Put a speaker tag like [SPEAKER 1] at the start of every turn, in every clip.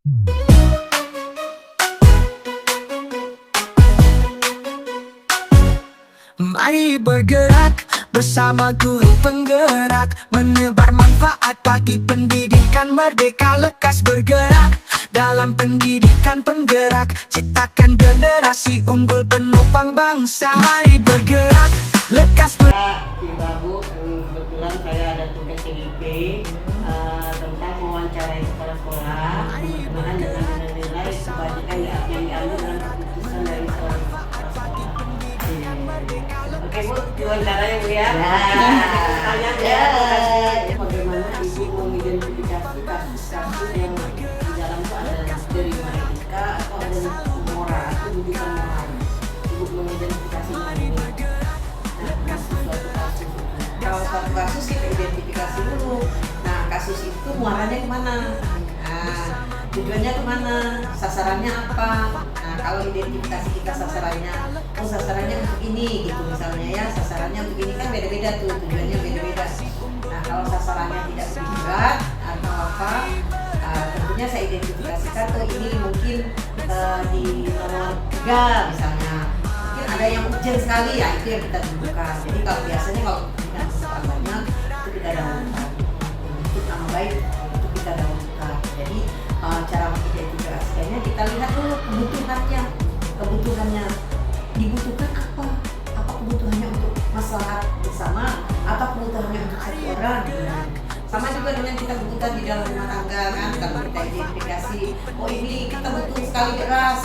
[SPEAKER 1] Mari bergerak bersama guru penggerak, menebar manfaat bagi pendidikan merdeka. Lekas bergerak dalam pendidikan penggerak, ciptakan generasi unggul penopang bangsa. Mari bergerak, lekas bergerak.
[SPEAKER 2] Bu, kebetulan saya ada tugas CGP tentang mewawancarai sekolah-sekolah berkenaan dengan nilai kebajikan yang diambil dalam keputusan dari sekolah. Oke Bu, wawancaranya Bu ya. Pertanyaan ya, bagaimana Ibu mengidentifikasi kasus-kasus yang di dalam itu ada dari etika atau ada moral atau rujukan moral? Ibu mengidentifikasi ini.
[SPEAKER 3] Kalau suatu kasus kita identifikasi dulu. Nah, kasus itu muaranya kemana? Nah, tujuannya kemana? Sasarannya apa? Nah, kalau identifikasi kita sasarannya, oh sasarannya untuk ini gitu misalnya ya, sasarannya untuk ini kan beda-beda tuh, tujuannya beda-beda. Nah, kalau sasarannya tidak begitu berat atau apa, tentunya saya identifikasikan tuh ini mungkin di nomor 3 misalnya. Mungkin ada yang urgent sekali ya, itu yang kita tentukan. Jadi kalau biasanya kalau banyak itu kita dahulukan, untuk nama baik itu kita dahulukan. Jadi cara mengidentifikasikannya kita lihat dulu kebutuhannya dibutuhkan apa kebutuhannya untuk maslahat bersama atau kebutuhannya untuk satu orang. Sama juga dengan kita kebutuhan di dalam rumah tangga kan, kalau kita identifikasi oh ini kita butuh sekali beras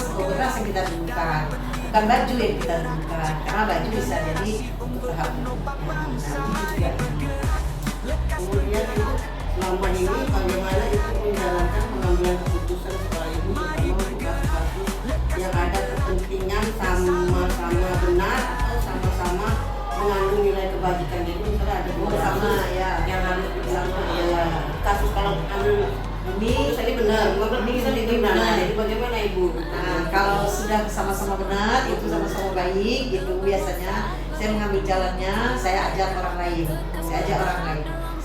[SPEAKER 3] yang kita dahulukan, bukan baju yang kita dahulukan, karena baju bisa jadi untuk tahap
[SPEAKER 2] Kemudian Ibu selama ini bagaimana Ibu menjalankan pengambilan keputusan sekolah Ibu terutama untuk kasus-kasus yang ada kepentingan sama-sama benar atau sama-sama mengandung nilai kebajikan. Jadi misalnya ada
[SPEAKER 3] sama ya
[SPEAKER 2] yang harus sama ya kasus kalau ambil ini tadi benar, ini bisa diterima. Jadi bagaimana Ibu?
[SPEAKER 3] Nah, kalau sudah sama-sama benar, itu sama-sama baik, itu biasanya saya mengambil jalannya, saya ajak orang lain.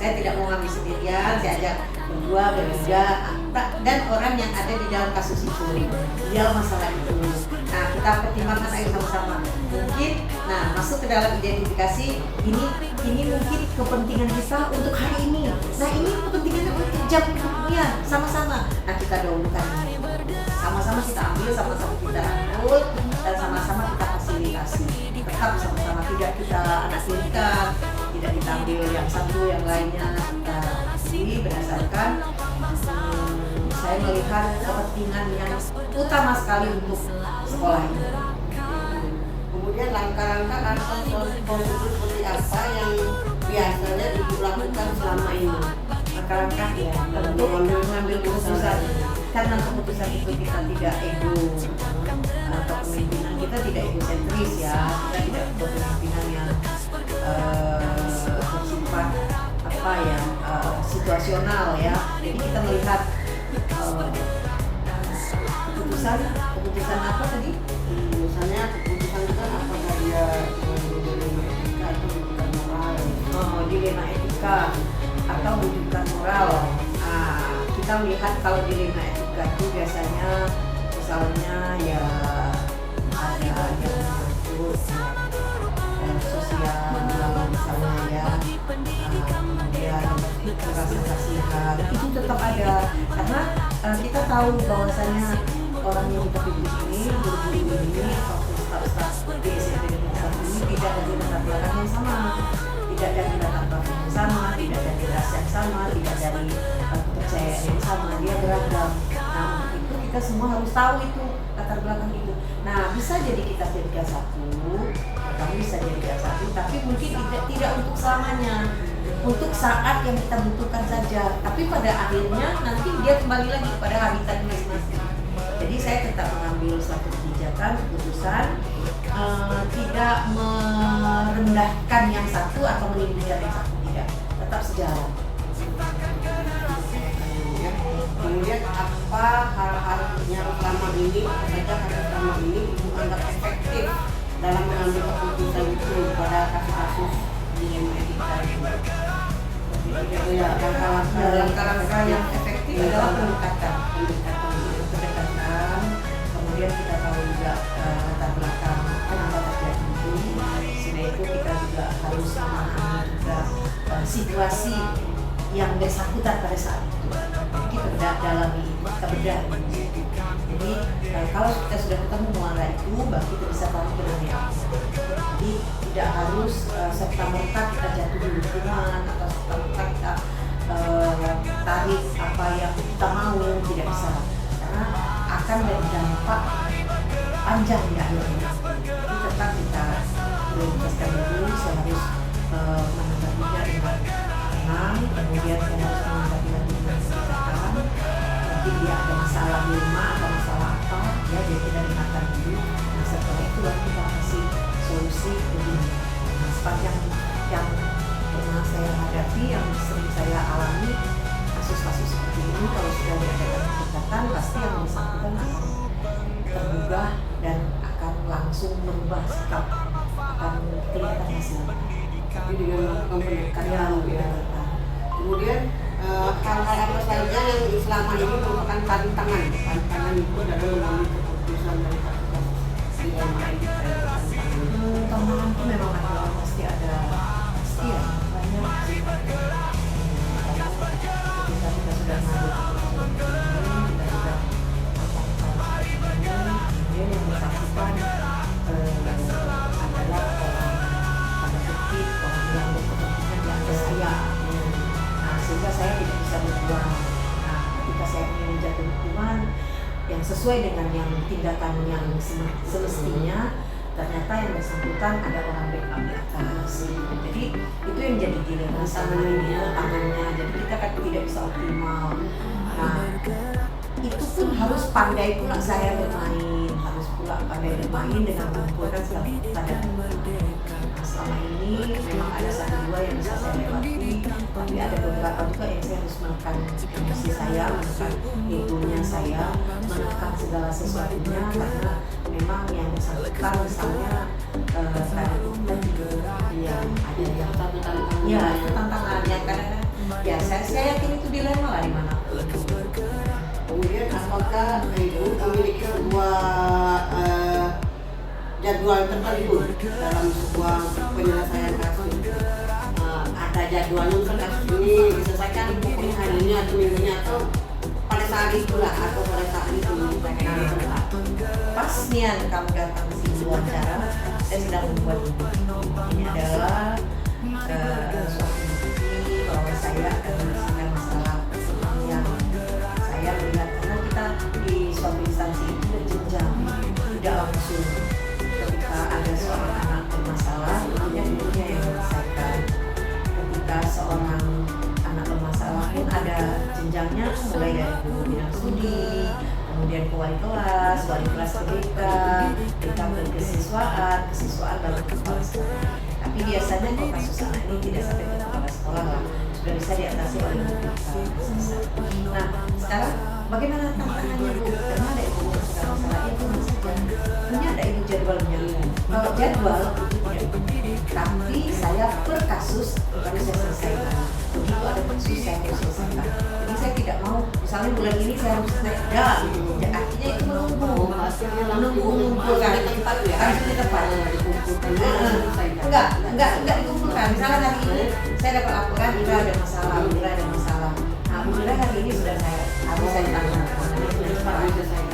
[SPEAKER 3] Saya tidak mau ngambil sendirian, saya ajak berdua, bertiga, dan orang yang ada di dalam kasus itu, di dalam masalah itu. Nah, kita pertimbangkan ayo sama-sama. Mungkin, nah masuk ke dalam identifikasi ini mungkin kepentingan kita untuk hari ini. Nah, ini kepentingannya untuk jam kemudian sama-sama. Nah, kita dahulukan ini. Sama-sama kita ambil, sama-sama kita rangkul, dan sama-sama kita fasilitasi. Tetap sama-sama, tidak kita anasilkan, tidak kita ambil yang satu, yang lainnya kita pilih berdasarkan saya melihat kepentingan yang utama sekali untuk sekolah ini.
[SPEAKER 2] Kemudian langkah-langkah atau prosedur seperti apa yang biasanya Ibu lakukan selama ini?
[SPEAKER 3] Langkah-langkah ya untuk mengambil keputusan, karena keputusan itu kita tidak ego atau pemimpinan kita tidak egosentris ya, kita tidak berpemimpinan yang bersifat apa ya situasional ya. Jadi kita melihat keputusan apa tadi?
[SPEAKER 2] Misalnya keputusan itu kan apakah dia dilema etika atau rujukan moral?
[SPEAKER 3] Dilema etika atau rujukan moral. Kita melihat kalau dilema etika itu biasanya misalnya ya ada yang menyangkut sosial misalnya ya, kemudian rasa kasihan itu tetap ada, karena kita tahu bahwasanya orang yang kita pilih ini, guru-guru ini atau staf-staf di SMP ini tidak dari latar belakang yang sama, tidak dari latar belakang yang sama, tidak dari ras yang sama, tidak dari kepercayaan yang sama, dia beragam. Nah, untuk itu kita semua harus tahu itu latar belakang itu. Nah, bisa jadi kita jadikan satu, kami bisa jadikan satu, tapi mungkin tidak untuk selamanya, untuk saat yang kita butuhkan saja. Tapi pada akhirnya nanti dia kembali lagi pada habitatnya masing-masing. Jadi saya tetap mengambil suatu kebijakan, keputusan, tidak merendahkan yang satu atau meninggikan yang satu, tidak, tetap sejalan.
[SPEAKER 2] Kemudian apa hal-hal yang selama ini Ibu anggap efektif dalam mengambil keputusan itu pada kasus-kasus dilema etika itu? Ya, langkah-langkah
[SPEAKER 3] yang efektif adalah pendekatan. situasi yang bersangkutan pada saat itu. Kita dalami, kita bedah. Jadi kalau kita sudah ketemu muara itu, baru kita bisa tahu benarnya. Jadi tidak harus serta merta kita jatuh di hukuman atau serta merta kita tarik apa yang kita mau, tidak bisa, karena akan berdampak panjang di akhirnya. Jadi tetap kita prioritaskan dulu. Saya harus menanggapinya dengan tenang, kemudian saya harus menanggapinya dengan kebijakan. Mungkin dia ada masalah di rumah, ada masalah apa, ya dia kita dengarkan dulu. Nah setelah itu baru kita kasih solusi begini. Nah, sepanjang yang pernah saya hadapi, yang sering saya alami, kasus-kasus seperti ini, kalau sudah diadakan pendekatan, pasti yang bersangkutan akan tergugah dan akan langsung merubah sikap, akan kelihatan hasilnya.
[SPEAKER 2] Tapi dengan melakukan pendekatan
[SPEAKER 3] Ya.
[SPEAKER 2] Kemudian hal-hal apa saja yang selama ini merupakan tantangan itu dalam mengambil keputusan dari kasus di MI
[SPEAKER 3] Tantangan itu memang ada, pasti ada, pasti ya, banyak sih. Ketika kita sudah mengambil keputusan ini, kita sudah melakukan ini, kemudian yang bersangkutan adalah orang tanda kutip, orang yang berkepentingan di atas saya. Nah, sehingga saya tidak bisa berbuat. Nah, ketika saya ingin menjatuh hukuman yang sesuai dengan yang tindakan yang semestinya, ternyata yang bersangkutan ada orang backup di atas. Jadi itu yang jadi dilema sama ini tangannya. Jadi kita kan tidak bisa optimal. Nah, itu pun harus pandai pula saya bermain, harus pula pandai bermain dengan mengumpulkan tanda. Nah, selama ini memang ada satu dua yang bisa saya lewati, tapi ada beberapa juga yang saya harus menekan emosi saya, menekan egonya saya, menekan segala sesuatunya, karena memang yang bersangkutan misalnya tadi kita juga yang ada yang ya itu tantangan yang kadang-kadang ya saya yakin itu dilema lah di mana.
[SPEAKER 2] Kemudian apakah Ibu memiliki sebuah jadwal tertentu dalam sebuah penyelesaian kasus? Ada jadwalnya, untuk kasus ini diselesaikan pokoknya hari ini atau minggunya atau pada saat itulah atau pada saat itu diselesaikan?
[SPEAKER 3] Pas nian kamu datang ke sini wawancara, saya sedang membuat ini adalah suatu bukti bahwa saya akan menyelesaikan masalah yang saya melihat, karena kita di suatu instansi itu berjenjang, tidak langsung ketika ada seorang anak bermasalah, tentunya gurunya yang menyelesaikan. Ketika seorang anak bermasalah pun ada jenjangnya, mulai dari guru bidang studi, kemudian ke wali kelas ke BK, BK ke kesiswaan baru ke kepala sekolah. Tapi biasanya kalau kasus anak ini tidak sampai ke kepala sekolah lah, sudah bisa diatasi oleh BK. Nah, sekarang bagaimana tantangannya Bu? Karena ada ibu sudah masalah itu saja. Punya ada ibu jadwalnya. Kalau jadwal itu tidak, tapi saya per kasus harus saya selesaikan. Begitu ada kasus saya harus selesaikan. Jadi saya tidak mau, misalnya bulan ini saya harus selesai. Ya, artinya itu menunggu mengumpulkan
[SPEAKER 2] tempat ya,
[SPEAKER 3] harus di tempat. Enggak dikumpulkan. Misalnya hari ini saya dapat laporan Ira ada masalah, Ira ada masalah. Nah, alhamdulillah hari ini sudah harus saya tanggung.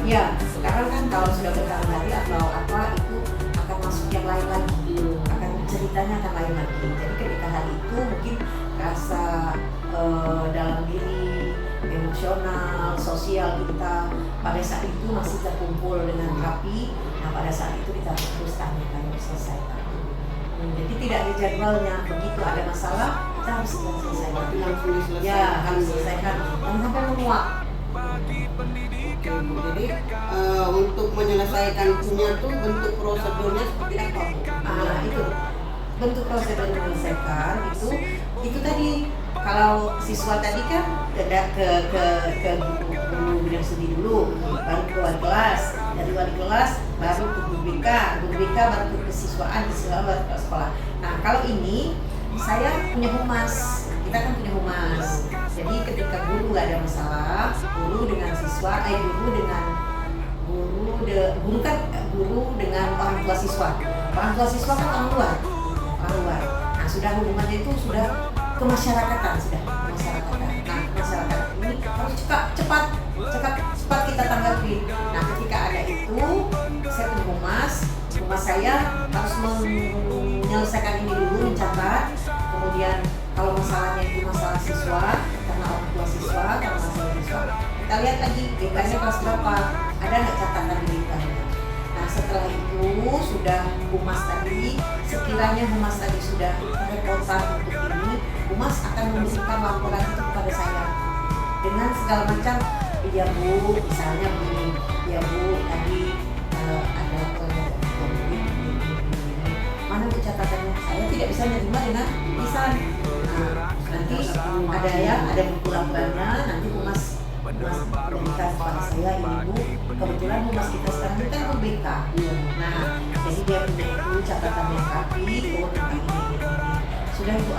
[SPEAKER 3] Ya, sekarang kan kalau sudah berkali-kali atau apa itu akan masuk yang lain lagi, akan ceritanya akan lain lagi. Jadi ketika hari itu mungkin rasa dalam diri, emosional, sosial kita pada saat itu masih terkumpul dengan rapi. Nah pada saat itu kita terus tanyakan, harus selesaikan. Jadi tidak ada jadwalnya, begitu ada masalah kita harus selesaikan.
[SPEAKER 2] langsung diselesaikan.
[SPEAKER 3] Ya harus selesaikan, jangan sampai menguap.
[SPEAKER 2] Jadi untuk menyelesaikan punya tuh bentuk prosedurnya seperti apa?
[SPEAKER 3] Itu bentuk prosedur menyelesaikan itu tadi. Kalau siswa tadi kan ke guru bidang studi dulu, baru ke wali kelas, dari wali kelas baru ke guru BK baru ke kesiswaan baru ke sekolah. Nah kalau ini saya punya humas, kita kan punya humas. Jadi ketika guru nggak ada masalah, guru dengan siswa, guru dengan orang tua siswa. Orang tua siswa kan orang luar. Nah sudah hubungannya itu sudah kemasyarakatan sudah kemasyarakatan. Nah, masyarakat ini harus cepat kita tanggapi. Nah, ketika ada itu, saya ke humas saya harus menyelesaikan ini dulu, mencatat. Kemudian kalau masalahnya itu masalah siswa, karena orang tua siswa, karena masalah siswa, kita lihat lagi BK-nya kelas berapa, ada nggak catatan di BK-nya. Nah, setelah itu sudah humas tadi, sekiranya humas tadi sudah repotan untuk ini, humas akan memberikan laporan itu kepada saya dengan segala macam. Ya Bu, misalnya begini, ya Bu, tadi ada laporan dari ini. Mana Bu catatannya? Saya tidak bisa menerima dengan tulisan. Nah, nanti ada buku laporannya, nanti humas berikan kepada saya, ini Bu, kebetulan humas kita sekarang ini kan BK. Nah, jadi dia punya itu catatan yang rapi, tentang ini. Sudah itu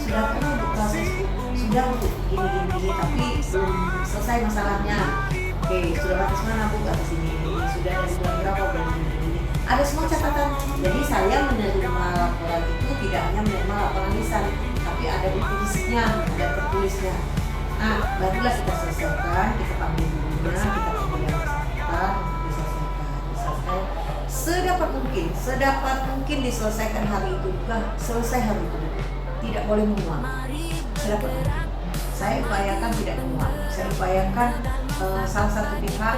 [SPEAKER 3] sudah pernah untuk proses sudah untuk gini, tapi belum selesai masalahnya. Oke, sudah batas mana Bu? Batas ini. Sudah dari bulan berapa? Bulan ini. Ada semua catatan. Jadi saya menerima laporan itu tidak hanya menerima laporan lisan, tapi ada buku fisiknya, ada tertulisnya. Nah, barulah kita selesaikan, kita panggil gurunya, kita panggil yang bersangkutan untuk diselesaikan. Sedapat mungkin diselesaikan hari itu juga, selesai hari itu. Tidak boleh mengulang. Sedapat mungkin. Saya upayakan tidak mengulang. Saya upayakan salah satu pihak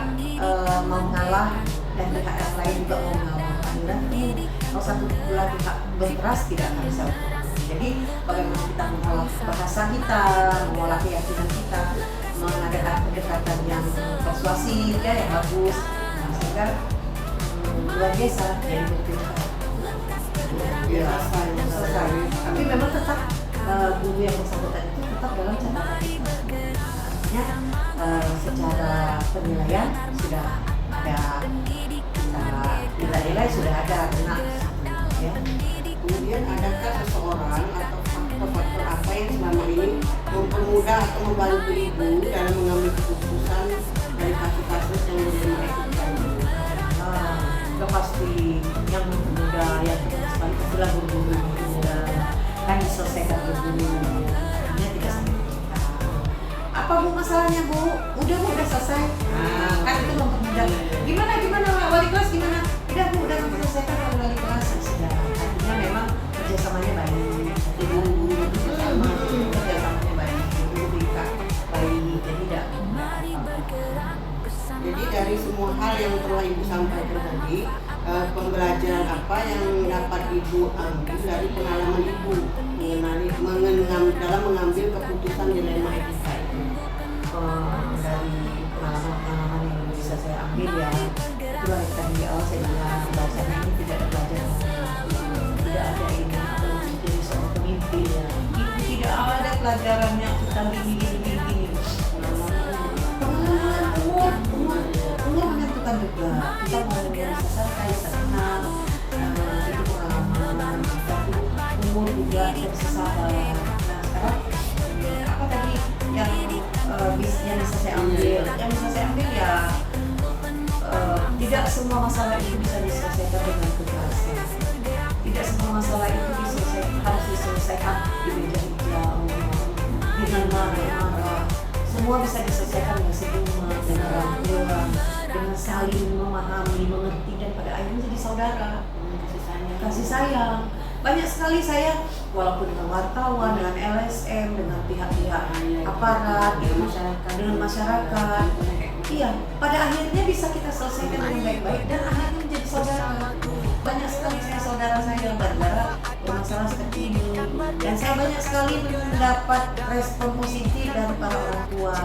[SPEAKER 3] mau mengalah dan pihak yang lain juga mau mengalah. Nanti kalau satu pihak berkeras tidak akan bisa. Jadi bagaimana kita mengolah bahasa kita, mengolah keyakinan kita, mengadakan pendekatan yang persuasif ya, yang bagus, nah, sehingga luar biasa dari berpikir. Ya, selesai. Tapi memang tetap guru yang bersangkutan itu tetap dalam catatan. Artinya secara penilaian sudah ada, nilai-nilai sudah ada kena. Ya.
[SPEAKER 2] Kemudian adakah seseorang atau faktor-faktor apa yang selama ini mempermudah atau membantu ibu dalam mengambil keputusan dari kasus-kasus yang menerima etika?
[SPEAKER 3] Sudah pasti yang mempermudah, yang sekali itulah guru-guru kan diselesaikan guru-guru. Artinya tidak sampai apa Bu masalahnya Bu? Udah selesai. Nah, kan itu mempermudah. Gimana wali kelas gimana? Udah Bu, udah selesaikan oleh wali kelas sudah. Artinya memang kerjasamanya baik. Kerjasamanya baik. Berikan baik. Jadi tidak.
[SPEAKER 2] Jadi dari semua hal yang telah ibu sampaikan tadi, pembelajaran apa yang dapat ibu ambil dari pengalaman ibu dalam mengambil keputusan dilema etika itu?
[SPEAKER 3] Dari pengalaman yang bisa saya ambil ya, itu yang tadi di awal saya bilang bahwasanya ini tidak ada pelajaran, tidak ada ini untuk menjadi seorang pemimpin ya. Itu tidak ada pelajarannya kita gini. Umur menentukan juga. Kita mau selesai senang, itu pengalaman. Kita umur juga yang sesabar. Nah sekarang apa tadi yang yang bisa saya ambil? Yang bisa saya ambil ya tidak semua masalah itu bisa diselesaikan dengan kekerasan. Tidak semua masalah itu harus diselesaikan di meja hijau dengan marah-marah. Semua bisa diselesaikan dengan senyuman, dengan rangkulan, dengan saling memahami, mengerti, dan pada akhirnya jadi saudara. Kasih sayang. Banyak sekali saya, walaupun dengan wartawan, dengan LSM, dengan pihak-pihak aparat, dengan masyarakat, iya, pada akhirnya bisa kita selesaikan dengan baik-baik dan akhirnya menjadi saudara. Banyak sekali saudara saya yang gara-gara bermasalah seperti ini, dan saya banyak sekali mendapat respon positif dari para orang tua,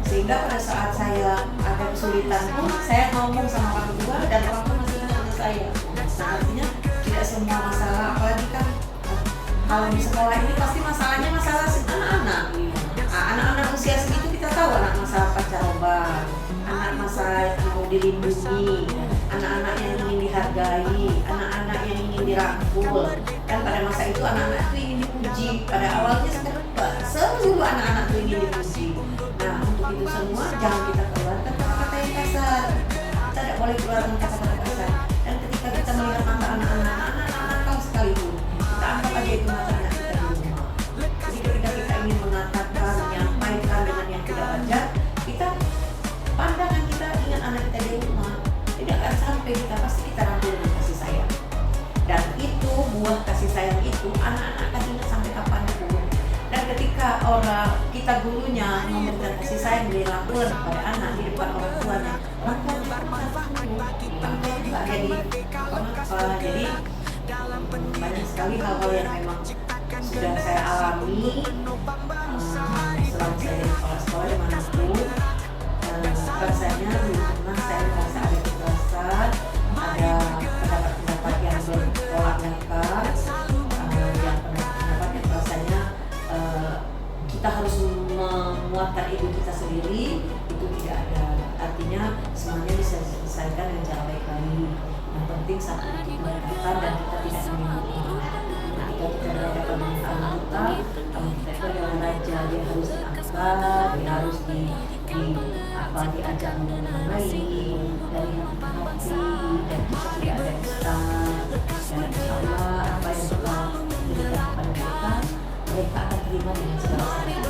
[SPEAKER 3] sehingga pada saat saya ada kesulitan pun saya ngomong sama orang tua dan orang tua masih ingat dengan saya. Nah, artinya tidak semua masalah, apalagi kan kalau di sekolah ini pasti masalahnya masalah anak-anak. Anak-anak usia segitu kita tahu anak masalah pancaroba, anak masalah yang mau dilindungi, anak-anak yang ingin dihargai, anak-anak yang ingin dirangkul. Dan pada masa itu anak-anak itu ingin dipuji. Pada awalnya seluruh anak-anak itu ingin dipuji. Nah, untuk itu semua jangan kita keluarkan kata-kata yang kasar. Kita tidak boleh keluarkan kata-kata kasar. Dan ketika kita melihat mata anak-anak nakal sekalipun, kita anggap aja itu mata anak kita di rumah. Jadi sampai kita pasti kita rangkul dengan kasih sayang. Dan itu buah kasih sayang itu anak-anak akan ingat sampai kapanpun. Dan ketika kita gurunya memberikan kasih sayang di rangkulan kepada anak di depan orang tuanya, orang tua nggak jadi apa. Jadi banyak sekali hal-hal yang memang sudah saya alami selama saya di sekolah dimanapun. Rasanya dulu pernah saya merasa ada kekerasan, ada pendapat-pendapat yang bertolak belakang, yang pendapat yang rasanya kita harus memuatkan ego kita sendiri, itu tidak ada. Artinya semuanya bisa diselesaikan dengan cara baik lagi. Yang penting satu kita berkata dan kita tidak menyinggung. Nah, itu kita berhadapan dengan anak kita itu adalah raja, dia harus diangkat, dia harus diajak mengenai dari hati dan kita tidak ada dusta. Dan insya Allah apa yang kita berikan kepada mereka akan terima dengan segala sesuatu.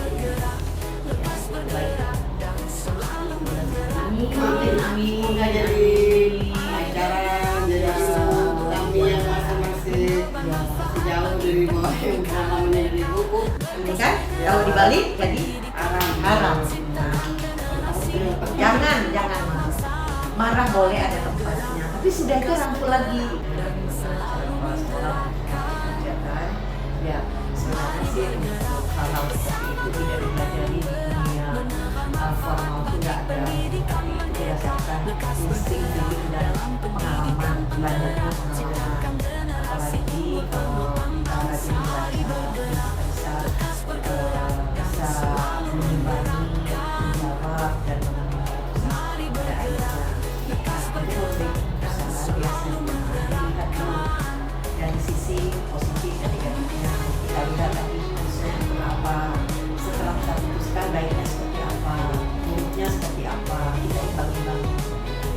[SPEAKER 3] Baik. Amin.
[SPEAKER 2] Nggak jadi pacaran, jadi kami yang masih jauh dari bawah yang namanya dari buku.
[SPEAKER 3] Ini kan kalau dibalik jadi haram. Jangan marah boleh ada tempatnya, tapi sudah itu rangkul lagi. Ya sebenarnya sih hal-hal seperti itu tidak dipelajari di dunia formal, tidak ada, tapi itu berdasarkan insting dan pengalaman, belajarnya pengalaman. Apalagi kalau kita rajin belajar bisa mengimbangi, menjawab dan dari sisi positif dan negatifnya kita lihat tadi khususnya apa setelah kita putuskan baiknya seperti apa, buruknya seperti apa, kita imbang-imbangi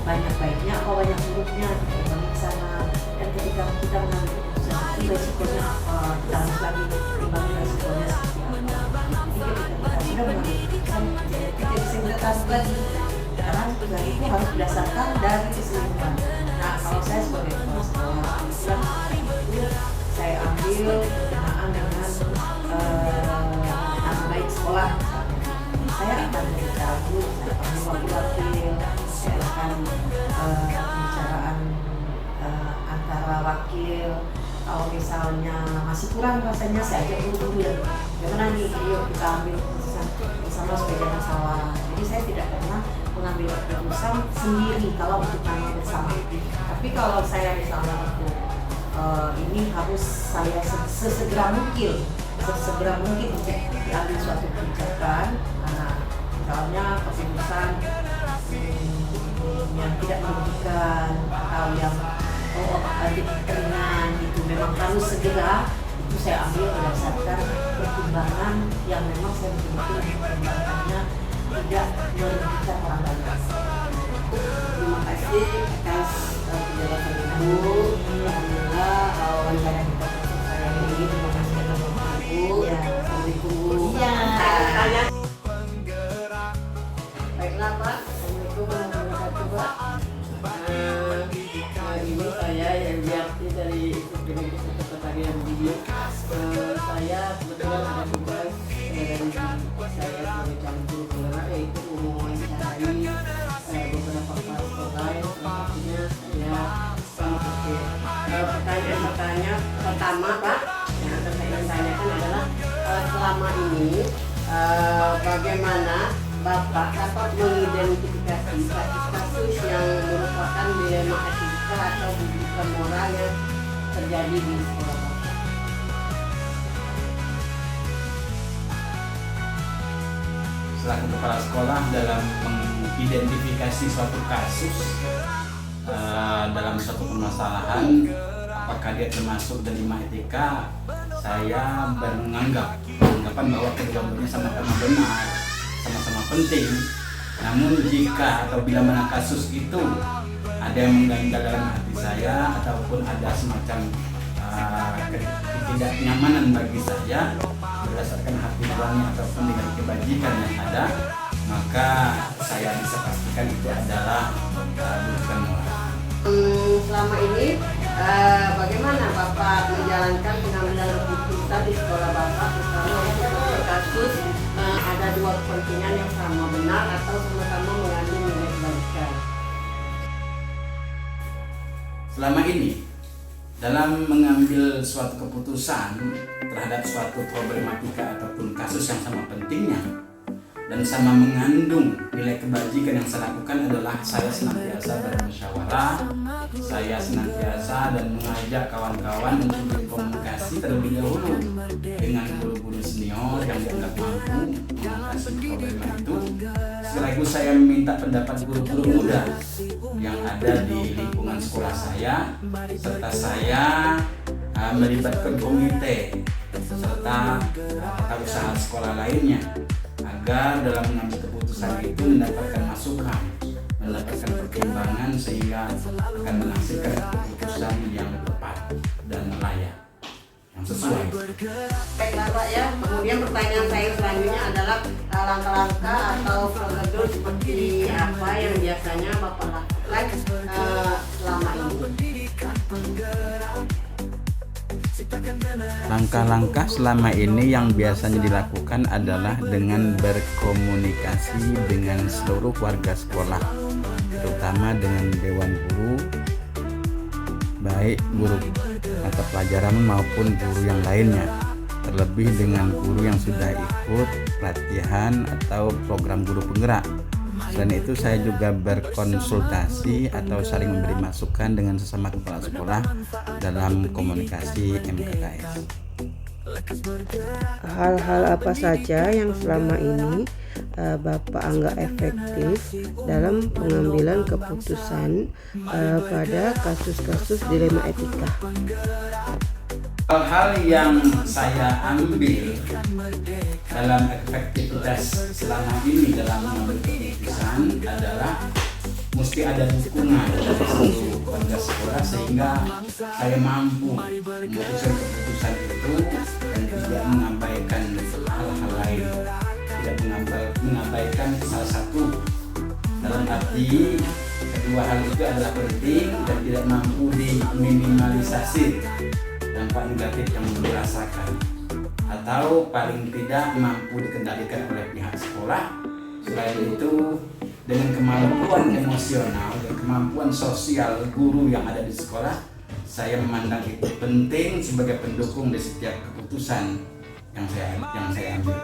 [SPEAKER 3] banyak baiknya apa banyak buruknya, kita imbangin sana. Dan ketika kita mengambil keputusan itu resikonya apa, kita harus lagi imbangin resikonya seperti apa. Jadi ketika kita sudah mengambil keputusan kita bisa bertahan lagi, karena keputusan itu harus berdasarkan dari keseluruhan. Nah kalau saya sebagai kepala sekolah itu saya ambil berkenaan dengan nama baik sekolah. Saya akan berbicara dulu, saya akan wakil-wakil, saya akan pembicaraan antara wakil. Kalau misalnya masih kurang rasanya saya ajak dulu bagaimana nih, yuk kita ambil keputusan bersama supaya jangan salah. Jadi saya tidak pernah mengambil keputusan sendiri kalau untuk nama bersama. Tapi kalau saya misalnya untuk ini harus saya sesegera mungkin untuk diambil suatu kebijakan. Karena misalnya keputusan yang tidak merugikan atau yang ringan itu memang harus segera, itu saya ambil berdasarkan pertimbangan yang memang saya betul-betul mempertimbangkannya tidak merugikan orang banyak.
[SPEAKER 2] Terima kasih atas penjelasan Ibu. Alhamdulillah wawancara kita selesai hari ini. Terima kasih atas waktu Ibu. Assalamualaikum Bu.
[SPEAKER 3] Iya.
[SPEAKER 2] Baiklah Pak. Assalamualaikum warahmatullahi wabarakatuh Pak. Ini saya yang Yarti dari Institut Sekretariat Video. Saya kebetulan ada tugas dari saya sebagai calon guru penggerak, yaitu mewawancarai beberapa kelas sekolah yang salah satunya saya mengikuti pertanyaan pertama Pak yang akan saya tanyakan adalah selama ini bagaimana Bapak dapat mengidentifikasi kasus-kasus yang merupakan dilema etika atau bukan moral yang terjadi di sekolah Bapak?
[SPEAKER 4] Selaku kepala sekolah dalam mengidentifikasi suatu kasus dalam suatu permasalahan, apakah dia termasuk dilema etika, saya beranggapan bahwa kedua-duanya sama-sama benar, sama-sama penting. Namun jika atau bila mana kasus itu ada yang mengganjal dalam hati saya ataupun ada semacam ketidaknyamanan bagi saya berdasarkan hati nurani ataupun dengan kebajikan yang ada, maka saya bisa pastikan itu adalah bukan moral.
[SPEAKER 2] Selama ini bagaimana Bapak menjalankan pengambilan keputusan di sekolah Bapak, terutama untuk kasus ada dua kepentingan yang sama, benar atau sama-sama mengandung nilai kebaikan?
[SPEAKER 4] Selama ini dalam mengambil suatu keputusan terhadap suatu problematika ataupun kasus yang sama pentingnya dan sama mengandung nilai kebajikan yang saya lakukan adalah saya senantiasa bermusyawarah, saya senantiasa dan mengajak kawan-kawan untuk berkomunikasi terlebih dahulu dengan guru-guru senior yang dianggap mampu mengatasi problema itu. Sekaligus saya meminta pendapat guru-guru muda yang ada di lingkungan sekolah saya, serta saya melibatkan komite serta tata usaha sekolah lainnya agar dalam mengambil keputusan itu mendapatkan masukan, mendapatkan pertimbangan sehingga akan menghasilkan keputusan yang tepat dan layak, yang sesuai.
[SPEAKER 2] Baiklah Pak ya, kemudian pertanyaan saya selanjutnya adalah langkah-langkah atau prosedur seperti apa yang biasanya Bapak lakukan selama ini?
[SPEAKER 4] Langkah-langkah selama ini yang biasanya dilakukan adalah dengan berkomunikasi dengan seluruh warga sekolah, terutama dengan dewan guru, baik guru mata pelajaran maupun guru yang lainnya, terlebih dengan guru yang sudah ikut pelatihan atau program guru penggerak. Selain itu saya juga berkonsultasi atau saling memberi masukan dengan sesama kepala sekolah dalam komunikasi MKKS.
[SPEAKER 5] Hal-hal apa saja yang selama ini Bapak anggap efektif dalam pengambilan keputusan pada kasus-kasus dilema etika?
[SPEAKER 4] Hal-hal yang saya ambil dalam efektivitas selama ini dalam mengambil keputusan adalah mesti ada dukungan dari seluruh warga sekolah sehingga saya mampu memutuskan keputusan itu dan tidak mengabaikan hal-hal lain, tidak mengabaikan salah satu. Dalam arti kedua hal itu adalah penting dan tidak mampu diminimalisasi dampak negatif yang dirasakan atau paling tidak mampu dikendalikan oleh pihak sekolah. Selain itu, dengan kemampuan emosional dan kemampuan sosial guru yang ada di sekolah, saya memandang itu penting sebagai pendukung di setiap keputusan yang saya ambil.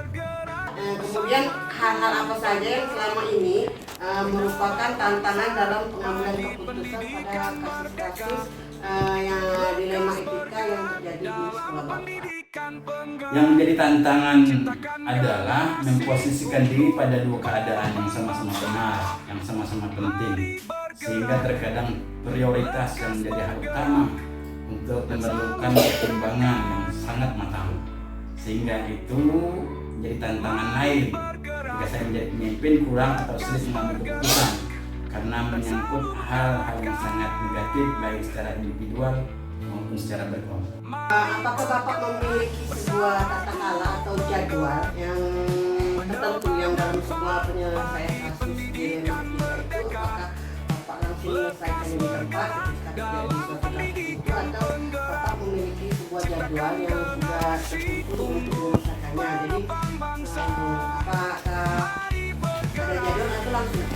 [SPEAKER 2] Kemudian hal-hal apa saja yang selama ini merupakan tantangan dalam pengambilan keputusan pada kasus-kasus yang dilema etika yang terjadi di sekolah Bapak?
[SPEAKER 4] Yang menjadi tantangan adalah memposisikan diri pada dua keadaan yang sama-sama benar, yang sama-sama penting, sehingga terkadang prioritas yang menjadi hal utama untuk memerlukan pertimbangan yang sangat matang, sehingga itu menjadi tantangan lain jika saya menjadi pemimpin kurang atau sulit mengambil keputusan karena menyangkut hal-hal yang sangat negatif baik secara individual maupun secara berkelompok.
[SPEAKER 2] Apakah Bapak memiliki sebuah tata kelola atau jadwal yang tertentu yang dalam sebuah penyelesaian kasus dilema etika itu, apakah Bapak langsung menyelesaikan di tempat ketika terjadi suatu kasus itu, atau Bapak memiliki sebuah jadwal yang sudah tersusun untuk menyelesaikannya? Jadi apakah ada jadwal atau langsung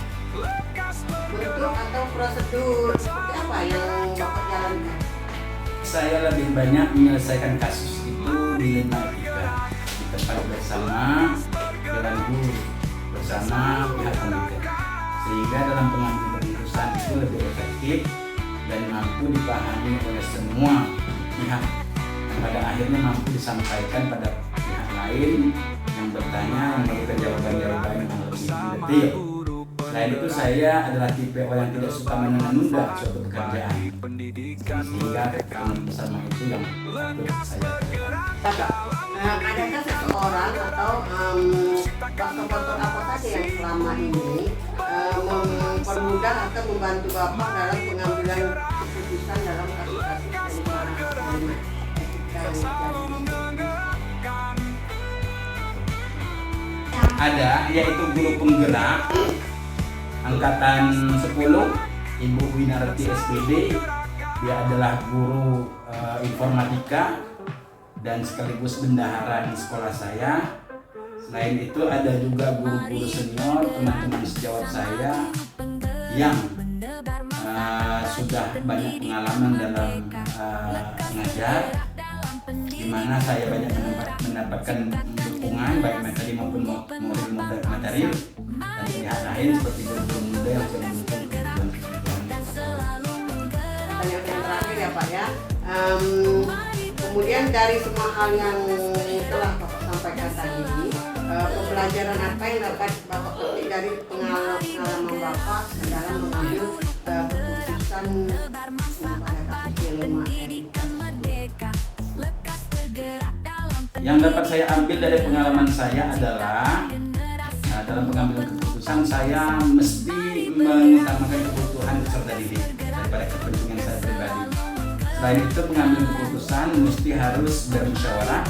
[SPEAKER 2] bentuk atau prosedur seperti apa yang Bapak jalankan?
[SPEAKER 4] Saya lebih banyak menyelesaikan kasus itu di lima etika di tempat bersama dewan guru, bersama pihak komite, sehingga dalam pengambilan keputusan itu lebih efektif dan mampu dipahami oleh semua pihak dan pada akhirnya mampu disampaikan pada pihak lain yang bertanya, yang memberikan jawaban-jawaban yang lebih detail. Selain itu saya adalah tipe orang yang tidak suka menunda suatu pekerjaan, sehingga keputusan bersama itu yang patut saya lakukan.
[SPEAKER 2] Adakah seseorang atau faktor-faktor apa saja yang selama ini mempermudah atau membantu Bapak dalam pengambilan keputusan dalam kasus-kasus dilema etika yang terjadi?
[SPEAKER 4] Ada, yaitu guru penggerak angkatan 10 Ibu Winarti SPD. Dia adalah guru informatika dan sekaligus bendahara di sekolah saya. Selain itu ada juga guru-guru senior, teman-teman sejawat saya yang sudah banyak pengalaman dalam mengajar, di mana saya banyak mendapatkan dukungan baik materi maupun materi dan pihak lain seperti guru-guru muda yang sudah mendukung kebutuhan.
[SPEAKER 3] Pertanyaan yang terakhir ya Pak ya. Kemudian dari semua hal yang telah Bapak sampaikan tadi, pembelajaran apa yang dapat Bapak petik dari pengalaman Bapak dalam mengambil keputusan pada kasus dilema etika?
[SPEAKER 4] Yang dapat saya ambil dari pengalaman saya adalah dalam pengambilan keputusan saya mesti mengutamakan kebutuhan peserta didik daripada kepentingan saya pribadi. Selain itu pengambilan keputusan mesti harus bermusyawarah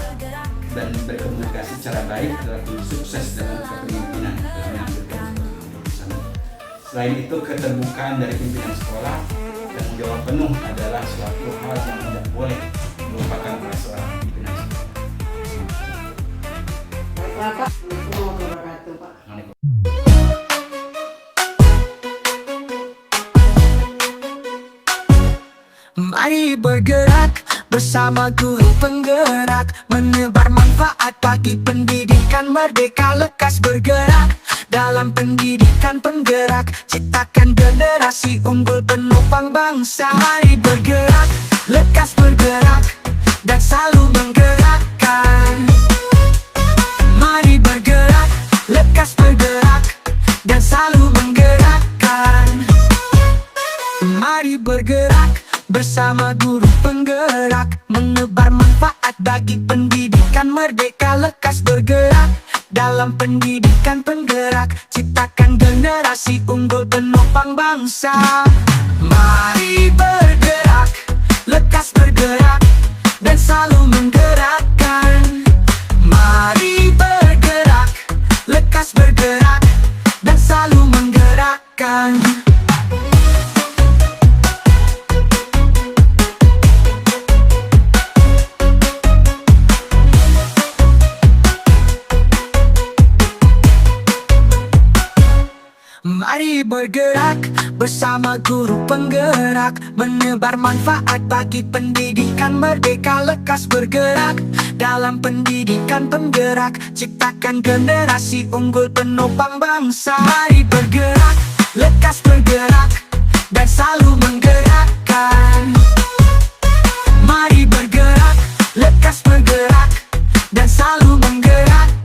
[SPEAKER 4] dan berkomunikasi secara baik dalam sukses dalam kepemimpinan dalam mengambil keputusan. Selain itu keterbukaan dari pimpinan sekolah, tanggung jawab penuh adalah suatu hal yang tidak boleh melupakan oleh seorang pimpinan sekolah.
[SPEAKER 3] Baiklah Pak, Assalamualaikum warahmatullahi wabarakatuh Pak.
[SPEAKER 1] Mari bergerak bersama guru penggerak, menebar manfaat bagi pendidikan merdeka. Lekas bergerak dalam pendidikan penggerak, ciptakan generasi unggul penopang bangsa. Mari bergerak, lekas bergerak dan selalu menggerakkan. Mari bergerak, lekas bergerak dan selalu menggerakkan. Mari bergerak bersama guru penggerak, menebar manfaat bagi pendidikan merdeka. Lekas bergerak dalam pendidikan penggerak, ciptakan generasi unggul penopang bangsa. Mari bergerak, lekas bergerak dan selalu menggerakkan. Mari bergerak, lekas bergerak dan selalu menggerakkan. Mari bergerak bersama guru penggerak, menebar manfaat bagi pendidikan merdeka. Lekas bergerak dalam pendidikan penggerak, ciptakan generasi unggul penopang bangsa. Mari bergerak, lekas bergerak dan selalu menggerakkan. Mari bergerak, lekas bergerak dan selalu menggerakkan.